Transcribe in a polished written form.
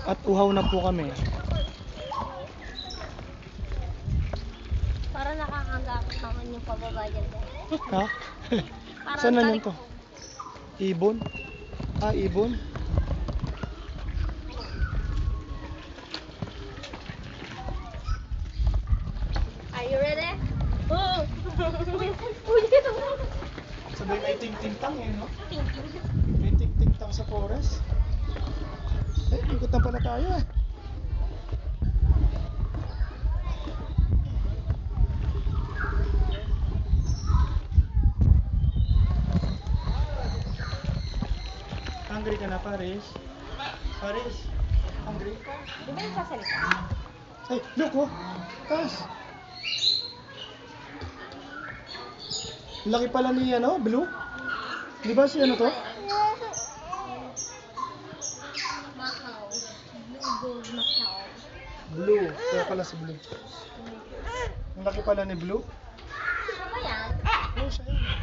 At uhaw na po kami. Para nakakagakit naman yung pababa dyan. Ha? Saan na yun to? Ibon? Ah, ibon? Are you ready? Oh! Sabay may ting-ting-tang eh, no? May ting-ting-tang sa forest. Eh, ikot na pala tayo eh. Hungry ka na, Paris? Paris? Hungry? Di ba yung sasalita? Ay, look oh! Taas! Laki pala ni ano, Blue? Di ba si ano to? Macau. Blue gold Macau. Blue. Kaya pala si Blue. Ang laki pala ni Blue. Ano ba yan? Oh, siya yun.